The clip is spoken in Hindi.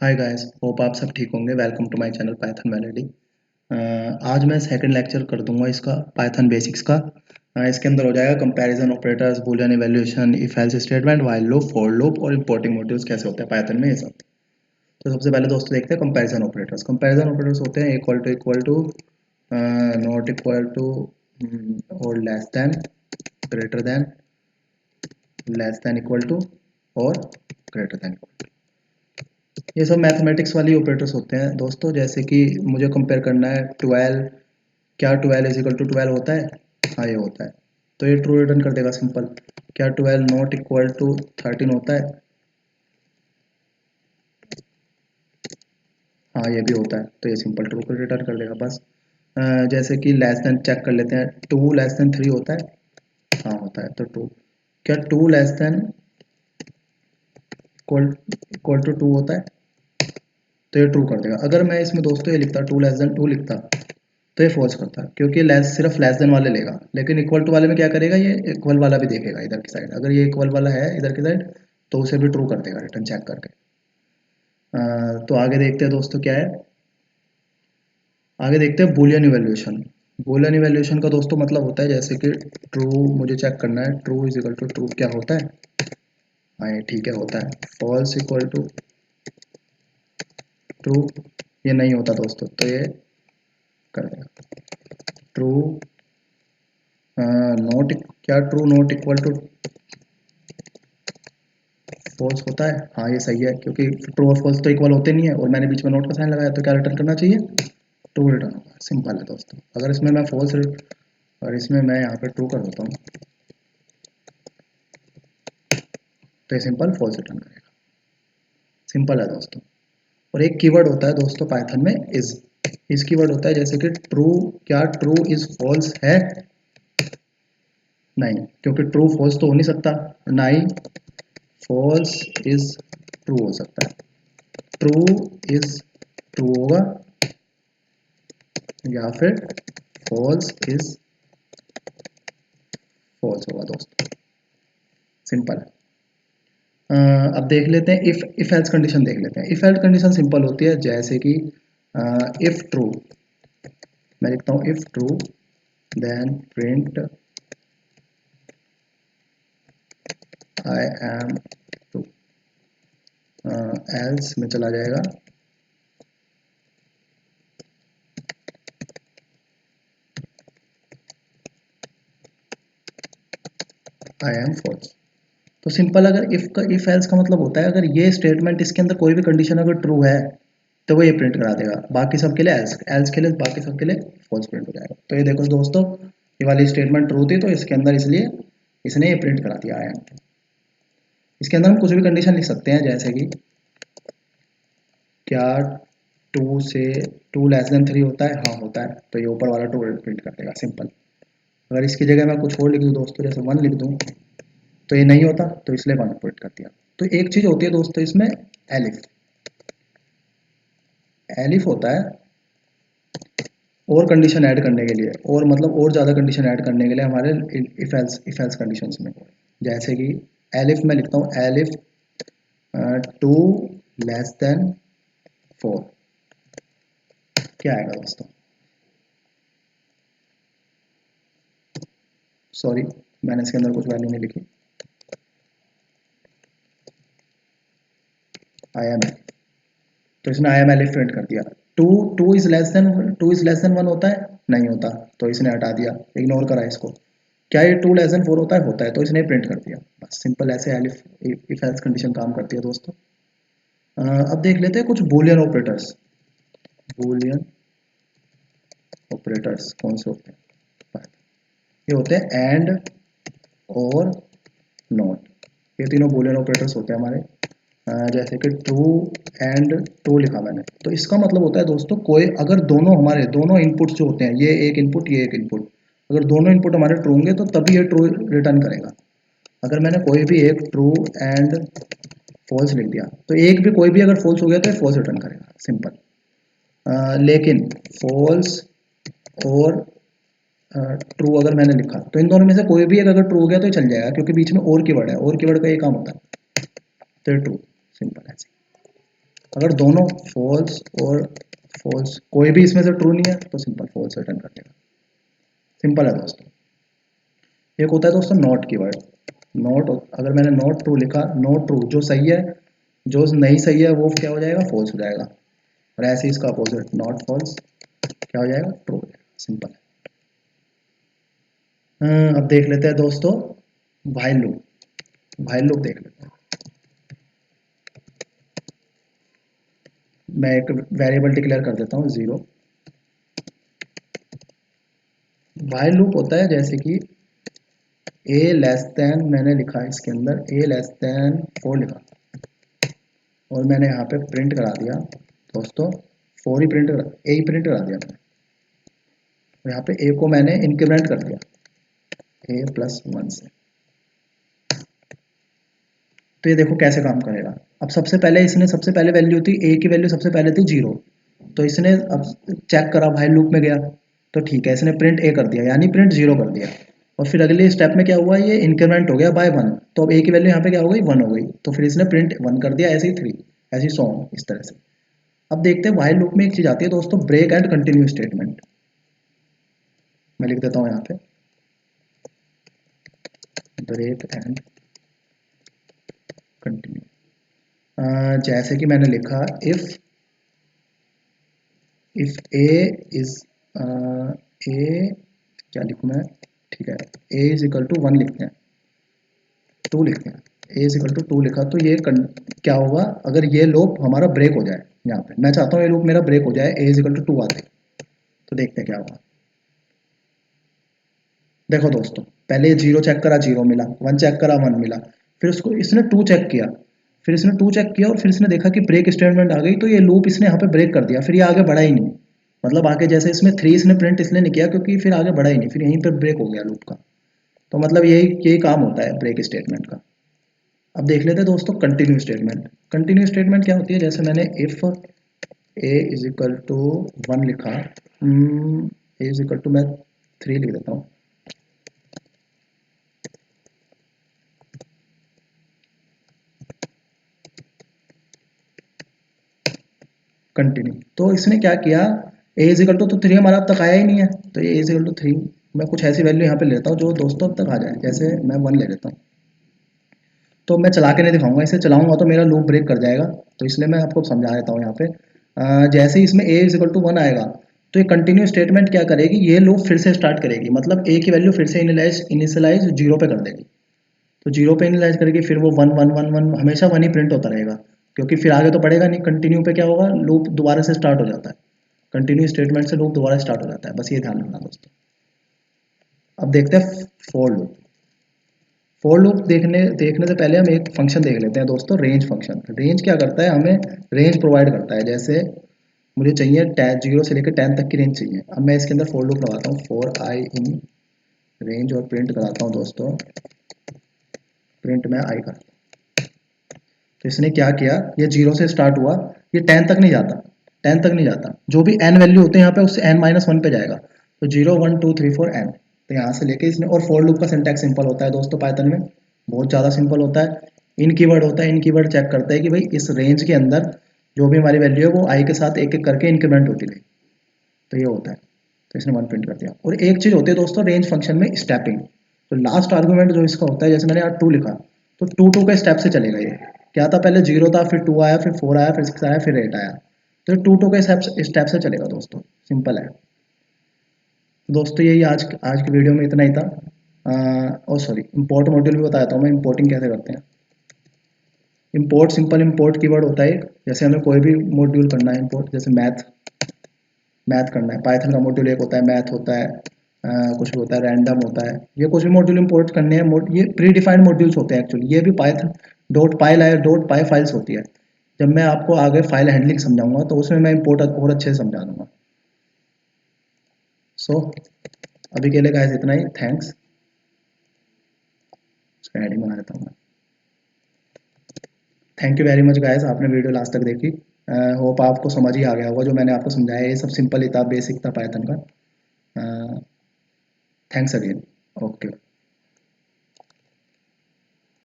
हाय गाइस, होप आप सब ठीक होंगे। Welcome to my channel Python Melody. आज मैं सेकंड लेक्चर कर दूंगा इसका पाइथन बेसिक्स का। इसके अंदर हो जाएगा comparison operators, Boolean evaluation, if else statement, while loop, for loop और इंपोर्टिंग मॉड्यूल्स कैसे होते हैं पाइथन में, ये सब। तो सबसे पहले दोस्तों देखते हैं कंपैरिजन ऑपरेटर्स। कंपैरिजन ऑपरेटर्स होते हैं equal to, not equal to, और लेस देन इक्वल टू और ग्रेटर देन। ये सब मैथमेटिक्स वाली ऑपरेटर्स होते हैं दोस्तों। जैसे कि मुझे कंपेयर करना है 12, क्या 12 इज इक्वल टू 12 होता है? हाँ, ये होता है। तो ये ट्रू रिटर्न कर देगा, सिंपल। क्या 12 नॉट इक्वल टू 13 होता है? हाँ, ये भी होता है। तो ये सिंपल ट्रू को रिटर्न कर देगा, बस। जैसे कि लेस देन चेक कर लेते हैं, 2 लेस देन 3 होता है? हाँ, होता है। तो टू, क्या 2 less than equal equal to 2 होता है? तो ये ट्रू कर देगा। अगर मैं इसमें दोस्तों ये लिखता 2 लेस देन 2 लिखता, तो ये फॉल्स करता है, क्योंकि सिर्फ लेस देन वाले लेगा। लेकिन इक्वल टू वाले में क्या करेगा, ये इक्वल वाला भी देखेगा इधर की साइड। अगर ये इक्वल वाला है इधर की साइड, तो उसे भी ट्रू कर देगा रिटर्न चेक करके। तो आगे देखते हैं दोस्तों क्या है। आगे देखते हैं बूलियन इवैल्यूएशन। बूलियन इवैल्यूएशन का दोस्तों मतलब होता है, जैसे कि ट्रू मुझे चेक करना है, true is equal to true क्या होता है? हाँ, ये ठीक है, होता है। फॉल्स इक्वल टू ट्रू, ये नहीं होता दोस्तों, तो ये कर देगा। ट्रू नॉट, क्या true not equal to false होता है? हाँ, ये सही है, क्योंकि ट्रू और फॉल्स तो इक्वल होते नहीं है, और मैंने बीच में नोट का साइन लगाया, तो क्या रिटर्न करना चाहिए? ट्रू रिटर्न होगा। सिंपल है दोस्तों। अगर इसमें मैं फॉल्स और इसमें मैं यहाँ पे ट्रू कर देता हूँ, तो ये सिंपल फॉल्स रिटर्न करेगा। सिंपल है दोस्तों। और एक कीवर्ड होता है दोस्तों पाइथन में, इस कीवर्ड होता है, जैसे कि ट्रू, क्या ट्रू इज फॉल्स है? नहीं, क्योंकि ट्रू फॉल्स तो हो नहीं सकता, ना ही फॉल्स इज ट्रू हो सकता है। ट्रू इज ट्रू होगा, या फिर फॉल्स इज फॉल्स होगा दोस्तों। सिंपल है। अब देख लेते हैं इफ एल्स कंडीशन देख लेते हैं। इफ एल्स कंडीशन सिंपल होती है, जैसे कि इफ ट्रू, मैं लिखता हूँ if true then print I am true. Else में चला जाएगा आई एम फॉल्स। तो सिंपल, अगर इफ एल्स का मतलब होता है, अगर ये स्टेटमेंट इसके अंदर कोई भी कंडीशन अगर ट्रू है, तो वो ये प्रिंट करा देगा। बाकी सब के लिए एल्स, एल्स के लिए बाकी सब के लिए फॉल्स प्रिंट हो जाएगा। तो ये देखो दोस्तों, ये वाली स्टेटमेंट ट्रू थी, तो इसके अंदर इसलिए इसने ये प्रिंट करा दिया आई एम। इसके अंदर हम कुछ भी कंडीशन लिख सकते हैं, जैसे कि क्या 2 से 2 लेस देन 3 होता है? हाँ, होता है। तो ये ऊपर वाला ट्रू प्रिंट कर देगा, सिंपल। अगर इसकी जगह मैं कुछ और लिख दूँ दोस्तों, जैसे 1 लिख दूँ, तो ये नहीं होता, तो इसलिए 1 प्रिंट कर दिया। तो एक चीज़ होती है दोस्तों इसमें, एलिफ। एलिफ होता है और कंडीशन ऐड करने के लिए, और मतलब और ज़्यादा कंडीशन ऐड करने के लिए हमारे इफ एल्स कंडीशंस में। जैसे कि एलिफ में लिखता हूँ, एलिफ 2 लेस देन 4, क्या आएगा दोस्तों? सॉरी, मैंने इसके अंदर कुछ वैल्यू नहीं लिखी। आई एम, तो इसने आई एम एलिफ प्रिंट कर दिया। Two two is less than 1 होता है? नहीं होता, तो इसने हटा दिया, इग्नोर करा इसको। क्या ये 2 लेस देन 4 होता है? होता है, तो इसने प्रिंट कर दिया। बस सिंपल, ऐसे एलिफ इफ एल्स कंडीशन काम करती है दोस्तों। अब देख लेते हैं कुछ बूलियन ऑपरेटर्स। बूलियन ऑपरेटर्स कौन से होते हैं? ये होते हैं एंड और नॉट। ये तीनों बूलियन ऑपरेटर्स होते हैं हमारे। जैसे कि ट्रू एंड ट्रू लिखा मैंने, तो इसका मतलब होता है दोस्तों, कोई अगर दोनों हमारे दोनों इनपुट जो होते हैं, ये एक इनपुट ये एक इनपुट, अगर दोनों इनपुट हमारे ट्रू होंगे, तो तभी ये ट्रू रिटर्न करेगा। अगर मैंने कोई भी एक ट्रू एंड फॉल्स लिख दिया, तो एक भी कोई भी अगर फॉल्स हो गया, तो ये फॉल्स रिटर्न करेगा, सिंपल। लेकिन फॉल्स और ट्रू अगर मैंने लिखा, तो इन दोनों में से कोई भी एक अगर ट्रू हो गया, तो ये चल जाएगा, क्योंकि बीच में और कीवर्ड है, और कीवर्ड का ये काम होता है। तो ट्रू, सिंपल है। अगर दोनों फॉल्स और फॉल्स कोई भी इसमें से ट्रू नहीं है तो सिंपल फॉल्स रिटर्न कर देगा। सिंपल है दोस्तों। एक होता है दोस्तों नॉट कीवर्ड। नॉट, अगर मैंने नॉट ट्रू लिखा, नॉट ट्रू जो सही है, जो नहीं सही है वो क्या हो जाएगा, फॉल्स हो जाएगा। और ऐसे ही इसका अपोजिट नॉट फॉल्स क्या हो जाएगा, ट्रू हो जाएगा। सिंपल है। अब देख लेते हैं दोस्तों व्हाइल लूप। व्हाइल लूप देख लेते हैं। मैं एक वेरिएबल डिक्लेयर कर देता हूँ 0। व्हाइल लूप होता है जैसे कि ए लेस देन, मैंने लिखा इसके अंदर ए लेस देन 4 लिखा और मैंने यहाँ पे प्रिंट करा दिया दोस्तों 4 ही प्रिंट करा, ए ही प्रिंट करा दिया मैंने। यहाँ पे ए को मैंने इंक्रीमेंट कर दिया a+1 से। तो ये देखो कैसे काम करेगा। अब सबसे पहले इसने सबसे पहले वैल्यू थी ए की वैल्यू सबसे पहले थी 0, तो इसने अब चेक करा, व्हाइल लूप में गया तो ठीक है, इसने प्रिंट ए कर दिया यानी प्रिंट 0 कर दिया। और फिर अगले स्टेप में क्या हुआ, ये इंक्रीमेंट हो गया बाय 1, तो अब ए की वैल्यू यहाँ पे क्या हो गई, 1 हो गई, तो फिर इसने प्रिंट 1 कर दिया, ऐसे ही 3, ऐसे ही 100 इस तरह से। अब देखते हैं व्हाइल लूप में एक चीज आती है दोस्तों, ब्रेक एंड कंटिन्यू स्टेटमेंट। मैं लिख देता हूँ यहाँ पे ब्रेक एंड कंटिन्यू। जैसे कि मैंने लिखा इफ ए इज ए, क्या लिखूँ मैं, ठीक है, ए इज इक्वल टू 1 लिखते हैं, 2 लिखते हैं, ए इज इक्वल टू 2 लिखा तो ये क्या होगा, अगर ये लूप हमारा ब्रेक हो जाए, यहाँ पे मैं चाहता हूँ ये लूप मेरा ब्रेक हो जाए, ए इज इक्वल टू 2 आते, तो देखते हैं क्या होगा। देखो दोस्तों, पहले 0 चेक करा, 0 मिला, 1 चेक करा, 1 मिला, फिर उसको इसने 2 चेक किया, फिर इसने 2 चेक किया और फिर इसने देखा कि ब्रेक स्टेटमेंट आ गई, तो ये लूप इसने यहाँ पे ब्रेक कर दिया, फिर ये आगे बढ़ा ही नहीं। मतलब आगे जैसे इसमें 3 इसने प्रिंट इसलिए नहीं किया क्योंकि फिर आगे बढ़ा ही नहीं, फिर यहीं पर ब्रेक हो गया लूप का। तो मतलब यही यही काम होता है ब्रेक स्टेटमेंट का। अब देख लेते हैं दोस्तों कंटिन्यू स्टेटमेंट। कंटिन्यू स्टेटमेंट क्या होती है, जैसे मैंने if a is equal to 1 लिखा, ए इज इक्वल टू मैं 3 लिख देता हूँ, कंटिन्यू, तो इसने क्या किया, ए इज इक्वल टू तो 3 हमारा अब तक आया ही नहीं है, तो ये ए इज इक्वल टू 3, मैं कुछ ऐसी वैल्यू यहाँ पे लेता हूँ जो दोस्तों अब तक आ जाए, जैसे मैं 1 ले लेता हूँ। तो मैं चला के नहीं दिखाऊंगा, इसे चलाऊंगा तो मेरा लूप ब्रेक कर जाएगा, तो इसलिए मैं आपको समझा देता हूँ यहाँ पे। जैसे ही इसमें ए इज इक्वल टू 1 आएगा तो ये कंटिन्यू स्टेटमेंट क्या करेगी, ये लूप फिर से स्टार्ट करेगी, मतलब ए की वैल्यू फिर से इनिशियलाइज 0 पे कर देगी। तो 0 पे इनिशियलाइज करेगी, फिर वो 1 1 1 1 हमेशा 1 ही प्रिंट होता रहेगा, क्योंकि फिर आगे तो पड़ेगा नहीं। कंटिन्यू पे क्या होगा, लूप दोबारा से स्टार्ट हो जाता है, कंटिन्यू स्टेटमेंट से लूप दोबारा स्टार्ट हो जाता है, बस ये ध्यान रखना दोस्तों। अब देखते हैं फॉर लूप। फॉर लूप देखने देखने से पहले हम एक फंक्शन देख लेते हैं दोस्तों, रेंज फंक्शन। रेंज क्या करता है, हमें रेंज प्रोवाइड करता है। जैसे मुझे चाहिए 0 से लेकर 10 तक की रेंज चाहिए, अब मैं इसके अंदर फॉर लूप लगाता हूँ, फॉर आई इन रेंज, और प्रिंट कराता हूँ दोस्तों, प्रिंट में आई करता हूँ। तो इसने क्या किया, ये 0 से स्टार्ट हुआ, ये 10 तक नहीं जाता, 10 तक नहीं जाता, जो भी n वैल्यू होते हैं यहाँ पे उससे n-1 पे जाएगा, तो 0 1 2 3 4 n, तो यहाँ से लेके इसने। और फॉर लूप का सिंटैक्स सिंपल होता है दोस्तों, पाइथन में बहुत ज़्यादा सिंपल होता है। इन कीवर्ड होता है, इन कीवर्ड चेक करता है कि भाई इस रेंज के अंदर जो भी हमारी वैल्यू है वो आई के साथ एक एक करके इंक्रीमेंट होती रहे, तो ये होता है। तो इसने 1 प्रिंट कर दिया। और एक चीज़ होती है दोस्तों रेंज फंक्शन में, स्टेपिंग। तो लास्ट आर्गूमेंट जो इसका होता है, जैसे मैंने यहाँ 2 लिखा, तो 2 2 के स्टेप से चलेगा। ये क्या था, पहले 0 था, फिर 2 आया, फिर 4 आया, फिर 6 आया, फिर 8 आया, तो 2 2 के स्टेप से चलेगा दोस्तों, सिंपल है। तो दोस्तों यही आज आज की वीडियो में इतना ही था। और सॉरी, इंपोर्ट मॉड्यूल भी बताया था मैं, इंपोर्टिंग कैसे करते हैं। इंपोर्ट, सिंपल इंपोर्ट कीवर्ड होता है एक, जैसे हमें कोई भी मॉड्यूल करना है इंपोर्ट, जैसे मैथ, मैथ करना है, पाइथन का मॉड्यूल एक होता है, मैथ होता है, कुछ भी होता है, रैंडम होता है, ये कुछ भी मॉड्यूल इंपोर्ट करने हैं, ये प्री डिफाइंड मॉड्यूल्स होते हैं एक्चुअली, ये भी पाइथन डॉट पाई लाइव डॉट पाई फाइल्स होती है। जब मैं आपको आगे फाइल हैंडलिंग समझाऊंगा तो उसमें मैं इंपोर्ट और अच्छे से समझा दूंगा। सो अभी के लिए गाइस इतना ही, थैंक्स। उसका हेडिंग बना देता हूँ मैं। Thank you very much guys, आपने वीडियो लास्ट तक देखी। होप आपको समझ ही आ गया होगा जो मैंने आपको समझाया, ये सब सिंपल ही था, बेसिक था पाइथन का। Thanks again. ओके।